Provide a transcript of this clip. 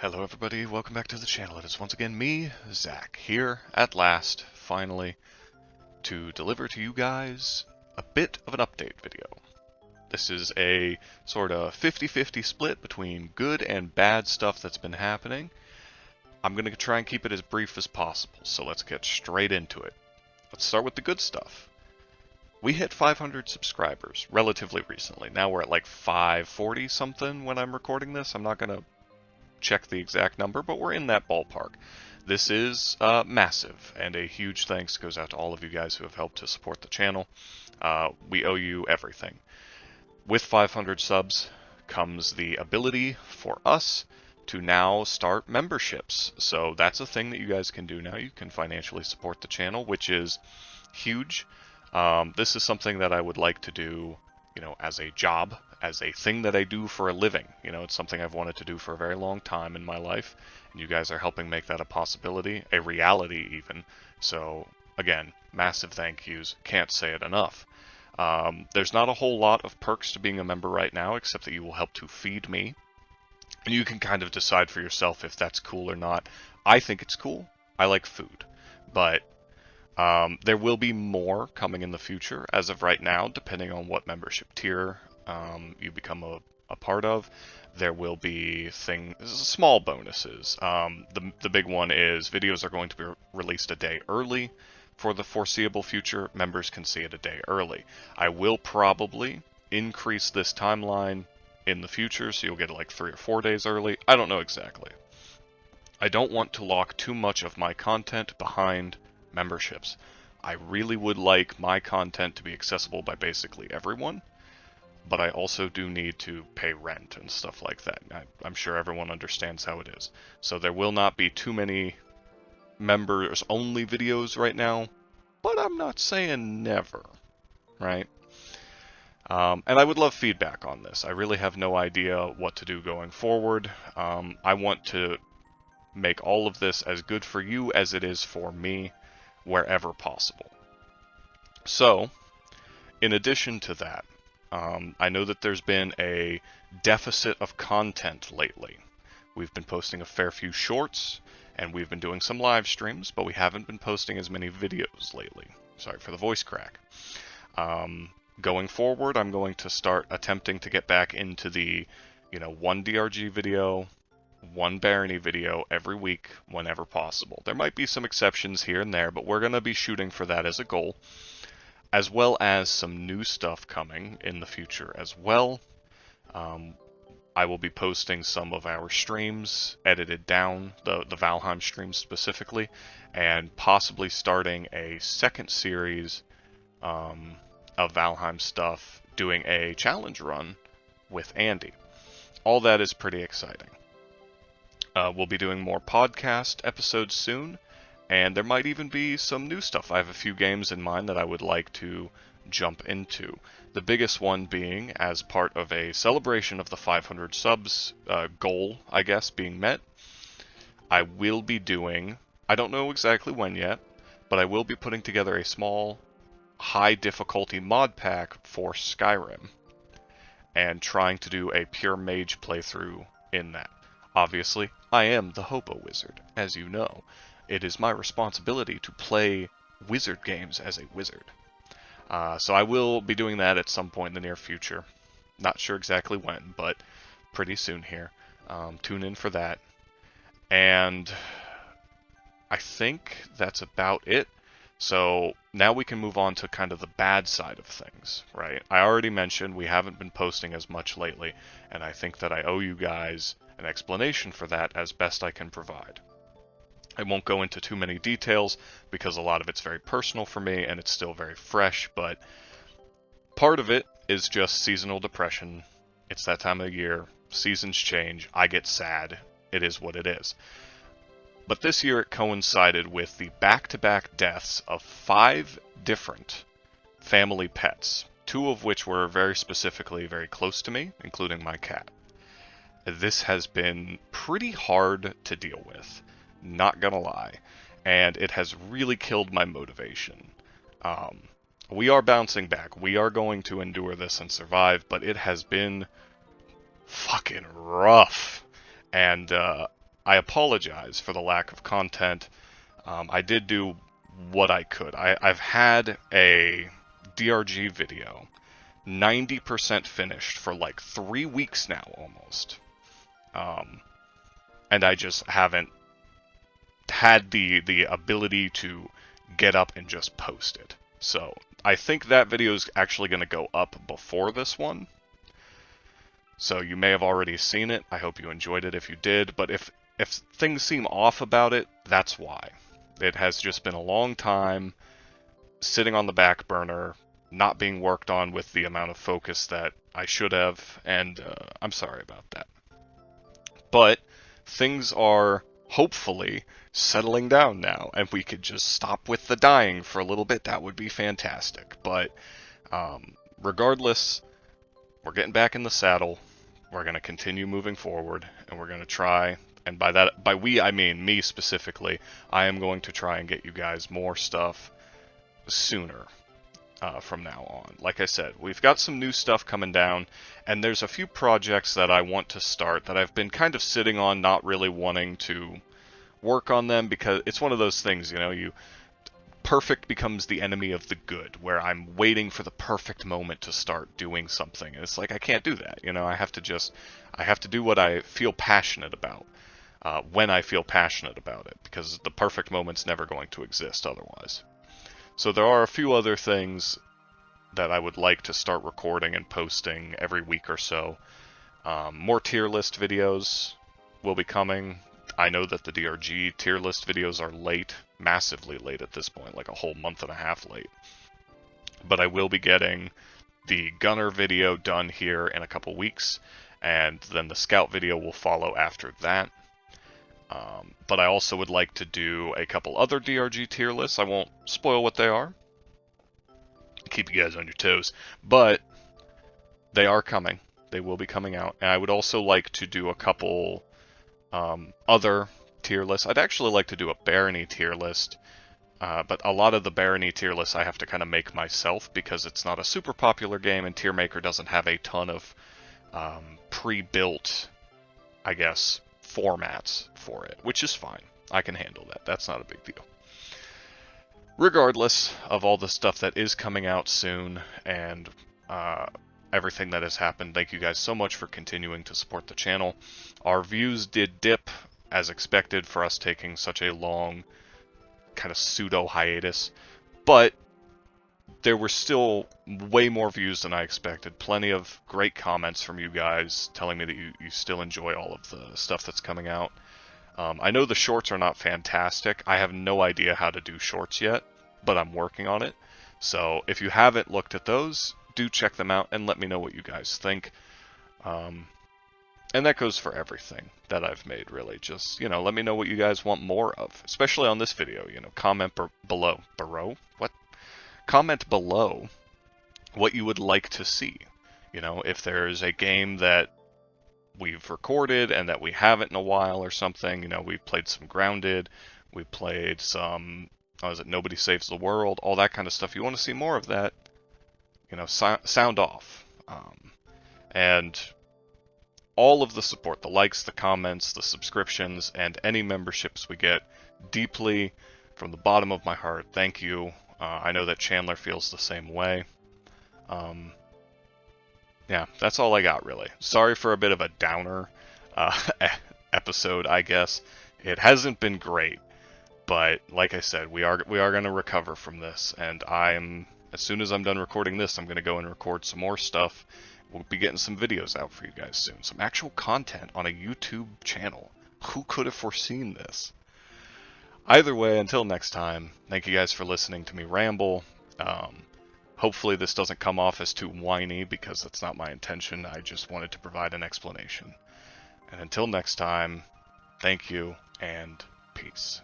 Hello everybody, welcome back to the channel. It is once again me, Zach, here at last, finally, to deliver to you guys a bit of an update video. This is a sort of 50-50 split between good and bad stuff that's been happening. I'm going to try and keep it as brief as possible, so let's get straight into it. Let's start with the good stuff. We hit 500 subscribers relatively recently. Now we're at like 540 something when I'm recording this. I'm not going to check the exact number, but we're in that ballpark. This is massive, and a huge thanks goes out to all of you guys who have helped to support the channel. We owe you everything. With 500 subs comes the ability for us to now start memberships. So that's a thing that you guys can do now. You can financially support the channel, which is huge. This is something that I would like to do, as a job, as a thing that I do for a living. It's something I've wanted to do for a very long time in my life, and you guys are helping make that a possibility, a reality even. So, again, massive thank yous. Can't say it enough. There's not a whole lot of perks to being a member right now, except that you will help to feed me. And you can kind of decide for yourself if that's cool or not. I think it's cool. I like food. But there will be more coming in the future. As of right now, depending on what membership tier you become a part of, there will be small bonuses. The big one is videos are going to be released a day early. For the foreseeable future, members can see it a day early. I will probably increase this timeline in the future, so you'll get it like 3 or 4 days early. I don't know exactly. I don't want to lock too much of my content behind memberships. I really would like my content to be accessible by basically everyone, but I also do need to pay rent and stuff like that. I'm sure everyone understands how it is. So there will not be too many members-only videos right now, but I'm not saying never, right? And I would love feedback on this. I really have no idea what to do going forward. I want to make all of this as good for you as it is for me, wherever possible. So, in addition to that, I know that there's been a deficit of content lately. We've been posting a fair few shorts, and we've been doing some live streams, but we haven't been posting as many videos lately. Sorry for the voice crack. Going forward, I'm going to start attempting to get back into the, one DRG video, one Barony video every week whenever possible. There might be some exceptions here and there, but we're going to be shooting for that as a goal, as well as some new stuff coming in the future as well. I will be posting some of our streams edited down, the Valheim streams specifically, and possibly starting a second series of Valheim stuff, doing a challenge run with Andy. All that is pretty exciting. We'll be doing more podcast episodes soon, and there might even be some new stuff. I have a few games in mind that I would like to jump into. The biggest one being, as part of a celebration of the 500 subs goal, I guess, being met, I will be doing, I don't know exactly when yet, but I will be putting together a small, high difficulty mod pack for Skyrim, and trying to do a pure mage playthrough in that. Obviously, I am the Hobo Wizard, as you know. It is my responsibility to play wizard games as a wizard. So I will be doing that at some point in the near future. Not sure exactly when, but pretty soon here. Tune in for that. And I think that's about it. So now we can move on to kind of the bad side of things, right? I already mentioned we haven't been posting as much lately, and I think that I owe you guys an explanation for that as best I can provide. I won't go into too many details because a lot of it's very personal for me and it's still very fresh, but part of it is just seasonal depression. It's that time of year, seasons change, I get sad, it is what it is. But this year it coincided with the back-to-back deaths of 5 different family pets, 2 of which were very specifically very close to me, including my cat. This has been pretty hard to deal with, not gonna lie, and it has really killed my motivation. We are bouncing back, we are going to endure this and survive, but it has been fucking rough, and I apologize for the lack of content. I did do what I could. I've had a DRG video 90% finished for like 3 weeks now almost. And I just haven't had the ability to get up and just post it. So I think that video is actually going to go up before this one. So you may have already seen it. I hope you enjoyed it if you did. But if things seem off about it, that's why. It has just been a long time sitting on the back burner, not being worked on with the amount of focus that I should have, and I'm sorry about that. But things are hopefully settling down now, and we could just stop with the dying for a little bit. That would be fantastic. But regardless, we're getting back in the saddle. We're going to continue moving forward, and we're going to try, and by we I mean me specifically, I am going to try and get you guys more stuff sooner from now on. Like I said, we've got some new stuff coming down, and there's a few projects that I want to start that I've been kind of sitting on, not really wanting to work on them, because it's one of those things, you know, perfect becomes the enemy of the good, where I'm waiting for the perfect moment to start doing something, and it's like I can't do that, you know. I have to do what I feel passionate about when I feel passionate about it, because the perfect moment's never going to exist otherwise. So there are a few other things that I would like to start recording and posting every week or so. More tier list videos will be coming. I know that the DRG tier list videos are late, massively late at this point, like a whole month and a half late. But I will be getting the Gunner video done here in a couple weeks, and then the Scout video will follow after that. But I also would like to do a couple other DRG tier lists. I won't spoil what they are. Keep you guys on your toes. But they are coming. They will be coming out. And I would also like to do a couple other tier lists. I'd actually like to do a Barony tier list. But a lot of the Barony tier lists I have to kind of make myself, because it's not a super popular game, and Tiermaker doesn't have a ton of pre-built, I guess, formats for it, which is fine. I can handle that. That's not a big deal. Regardless of all the stuff that is coming out soon and everything that has happened, thank you guys so much for continuing to support the channel. Our views did dip as expected for us taking such a long kind of pseudo hiatus, but there were still way more views than I expected. Plenty of great comments from you guys telling me that you still enjoy all of the stuff that's coming out. I know the shorts are not fantastic. I have no idea how to do shorts yet, but I'm working on it. So if you haven't looked at those, do check them out and let me know what you guys think. And that goes for everything that I've made, really. Just, you know, let me know what you guys want more of, especially on this video. You know, comment below. What? Comment below what you would like to see. You know, if there's a game that we've recorded and that we haven't in a while or something. You know, we've played some Grounded, we played some, Nobody Saves the World, all that kind of stuff. You want to see more of that, you know, sound off. And all of the support, the likes, the comments, the subscriptions, and any memberships we get, deeply, from the bottom of my heart, thank you. I know that Chandler feels the same way. Yeah, that's all I got, really. Sorry for a bit of a downer episode, I guess. It hasn't been great, but like I said, we are going to recover from this, and as soon as I'm done recording this, I'm going to go and record some more stuff. We'll be getting some videos out for you guys soon. Some actual content on a YouTube channel. Who could have foreseen this? Either way, until next time, thank you guys for listening to me ramble. Hopefully this doesn't come off as too whiny, because that's not my intention. I just wanted to provide an explanation. And until next time, thank you, and peace.